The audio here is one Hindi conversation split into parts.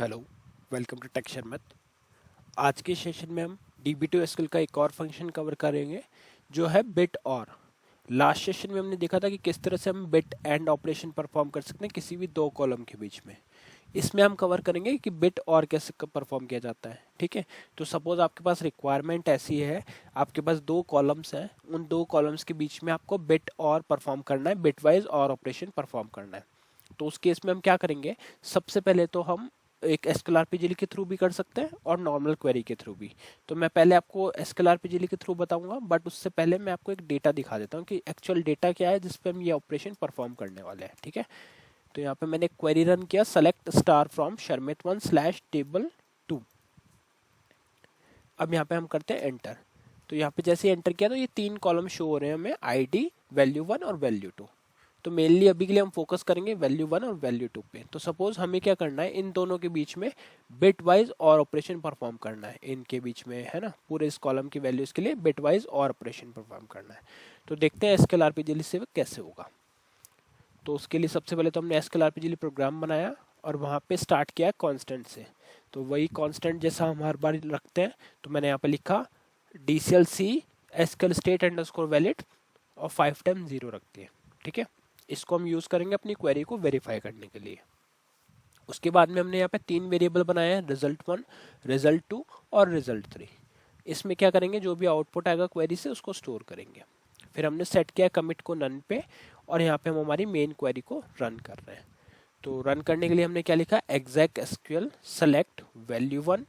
Hello, welcome to texture math. आज के सेशन में हम DB2 SQL का एक और फंक्शन कवर करेंगे जो है बिट और। लास्ट सेशन में हमने देखा था कि किस तरह से हम बिट एंड ऑपरेशन परफॉर्म कर सकते हैं किसी भी दो कॉलम के बीच में। इसमें हम कवर करेंगे कि बिट और कैसे परफॉर्म किया जाता है। ठीक है, तो सपोज आपके पास रिक्वायरमेंट ऐसी है, आपके पास दो कॉलम्स हैं, उन दो कॉलम्स के बीच में आपको बिट और परफॉर्म करना है, बिट वाइज और ऑपरेशन परफॉर्म करना है। तो उस केस में हम क्या करेंगे, सबसे पहले तो हम एक एसक्यूएल के थ्रू भी कर सकते हैं और नॉर्मल क्वेरी के थ्रू भी। तो मैं पहले आपको एसक्यूएल के थ्रू बताऊंगा, बट उससे पहले मैं आपको एक डेटा दिखा देता हूँ कि एक्चुअल डेटा क्या है जिस पे हम ये ऑपरेशन परफॉर्म करने वाले हैं। ठीक है, तो यहाँ पे मैंने क्वेरी रन किया, सेलेक्ट स्टार फ्रॉम शर्मित1/table2। अब यहाँ पे हम करते हैं एंटर। तो यहाँ पे जैसे एंटर किया तो ये तीन कॉलम शो हो रहे हैं हमें, ID, वैल्यू 1 और वैल्यू 2। तो मेनली अभी के लिए हम फोकस करेंगे वैल्यू 1 और वैल्यू 2 पे। तो सपोज हमें क्या करना है, इन दोनों के बीच में बिट वाइज और ऑपरेशन परफॉर्म करना है, इनके बीच में है ना, पूरे इस कॉलम की वैल्यूज के लिए बिट वाइज और ऑपरेशन परफॉर्म करना है। तो देखते हैं एसक्यूएल आरपीजीएल से कैसे होगा। तो उसके लिए सबसे पहले तो हमने एसक्यूएल आरपीजीएल प्रोग्राम बनाया और वहाँ पे स्टार्ट किया कांस्टेंट से। तो वही कांस्टेंट जैसा हम हर बार रखते हैं, तो मैंने यहाँ पे लिखा DCLC SQL state underscore valid और 5 टाइम 0 रखती है। ठीक है, इसको हम यूज करेंगे अपनी क्वेरी को वेरीफाई करने के लिए। उसके बाद में हमने यहाँ पे तीन वेरिएबल बनाए हैं, result1, result2 और result3। इसमें क्या करेंगे, जो भी आउटपुट आएगा क्वेरी से उसको स्टोर करेंगे। फिर हमने सेट किया कमिट को नन पे और यहाँ पे हम हमारी मेन क्वेरी को रन कर रहे हैं। तो रन करने के लिए हमने क्या लिखा, exec SQL select value 1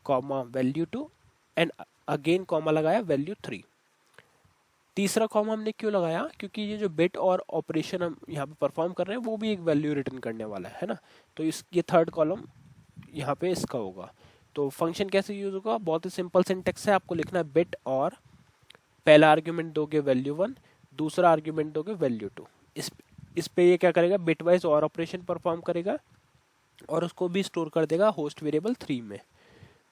comma value 2 and again comma लगाया वैल्यू 3। तीसरा कॉमा हमने क्यों लगाया, क्योंकि ये जो बिट और ऑपरेशन हम यहाँ पे परफॉर्म कर रहे हैं वो भी एक वैल्यू रिटर्न करने वाला है ना। तो इस ये थर्ड कॉलम यहाँ पे इसका होगा। तो फंक्शन कैसे यूज होगा, बहुत ही सिंपल सिंटेक्स है। आपको लिखना है बिट और, पहला आर्ग्यूमेंट दोगे वैल्यू 1, दूसरा आर्ग्यूमेंट दोगे वैल्यू 2। इस पे ये क्या करेगा, बिट वाइज और ऑपरेशन परफॉर्म करेगा और उसको भी स्टोर कर देगा होस्ट वेरिएबल 3 में।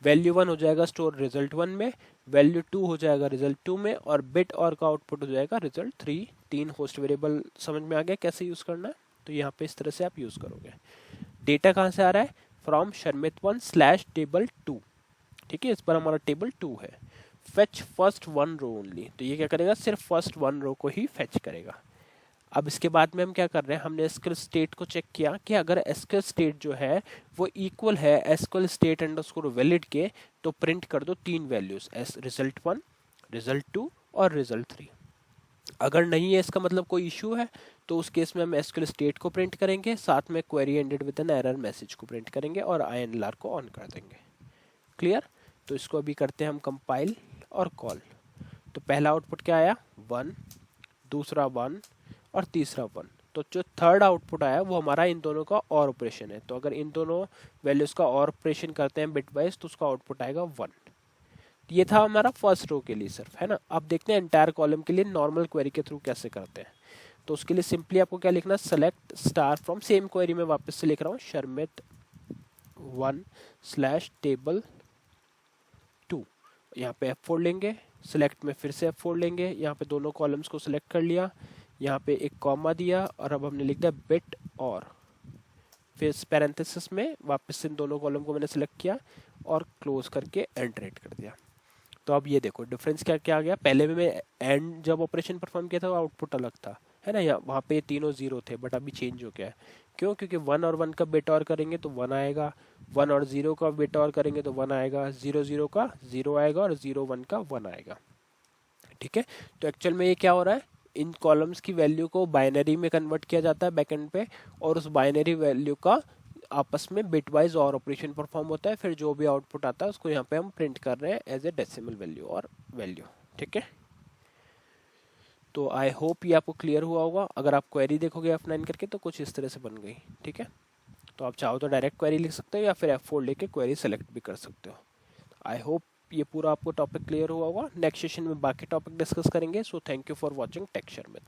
वैल्यू 1 हो जाएगा स्टोर result1 में, वैल्यू 2 हो जाएगा result2 में और बिट और का आउटपुट हो जाएगा result3। तीन होस्ट वेरिएबल समझ में आ गया कैसे यूज करना है। तो यहाँ पे इस तरह से आप यूज करोगे। डेटा कहाँ से आ रहा है, फ्रॉम शर्मित1/table2। ठीक है, इस पर हमारा टेबल 2 है। फेच फर्स्ट 1 रो ओनली, तो ये क्या करेगा, सिर्फ फर्स्ट 1 रो को ही फेच करेगा। अब इसके बाद में हम क्या कर रहे हैं, हमने एसक्यूएल स्टेट को चेक किया कि अगर एसक्यूएल स्टेट जो है वो इक्वल है एसक्यूएल स्टेट अंडरस्कोर वैलिड के, तो प्रिंट कर दो तीन वैल्यूज, result1, result2 और result3। अगर नहीं है, इसका मतलब कोई इशू है, तो उस केस में हम एसक्यूएल स्टेट को प्रिंट करेंगे, साथ में query ended with an error message को प्रिंट करेंगे और INLR को ऑन कर देंगे। क्लियर। तो इसको अभी करते हैं हम कंपाइल और कॉल। तो पहला आउटपुट क्या आया, 1, दूसरा 1 और तीसरा 1। तो जो थर्ड आउटपुट आया वो हमारा इन दोनों का और ऑपरेशन है। तो अगर इन दोनों वैल्यूज का और ऑपरेशन करते हैं बिट वाइज, तो उसका आउटपुट आएगा 1। ये था हमारा फर्स्ट रो के लिए सिर्फ, है ना। अब देखते हैं एंटायर कॉलम के लिए नॉर्मल क्वेरी के थ्रू कैसे करते हैं। तो उसके लिए सिंपली आपको क्या लिखना, select star from, same query में वापस से लिख रहा हूँ, शर्मित1/table2। यहाँ पे F4 लेंगे, सिलेक्ट में फिर से F4 लेंगे, यहाँ पे दोनों कॉलम्स को सिलेक्ट कर लिया, यहाँ पे एक कॉमा दिया और अब हमने लिख दिया बिट और, फिर पैरेंथेसिस में वापस इन दोनों कॉलम को मैंने सिलेक्ट किया और क्लोज करके एंटर कर दिया। तो अब ये देखो डिफरेंस क्या क्या आ गया, पहले में मैं एंड जब ऑपरेशन परफॉर्म किया था वो आउटपुट अलग था, है ना, यहाँ वहाँ पे तीनों 0 थे, बट अभी चेंज हो गया है। क्यों, क्योंकि 1 और 1 का बिट और करेंगे तो 1 आएगा, 1 और 0 का बिट और करेंगे तो 1 आएगा, 0 का 0 आएगा और 0 1 का 1 आएगा। ठीक है, तो एक्चुअल में ये क्या हो रहा है, इन कॉलम्स की वैल्यू को बाइनरी में कन्वर्ट किया जाता है बैकएंड पे, और उस बाइनरी वैल्यू का आपस में बिट वाइज और ऑपरेशन परफॉर्म होता है। फिर जो भी आउटपुट आता है उसको यहाँ पे हम प्रिंट कर रहे हैं एज ए डेसिमल वैल्यू और वैल्यू। ठीक है, तो आई होप ये आपको क्लियर हुआ होगा। अगर आप क्वेरी देखोगे F9 करके तो कुछ इस तरह से बन गई। ठीक है, तो आप चाहो तो डायरेक्ट क्वेरी लिख सकते हो या फिर F4 लेके क्वेरी सेलेक्ट भी कर सकते हो। आई होप ये पूरा आपको टॉपिक क्लियर हुआ होगा। नेक्स्ट सेशन में बाकी टॉपिक डिस्कस करेंगे। So thank you for watching texture math.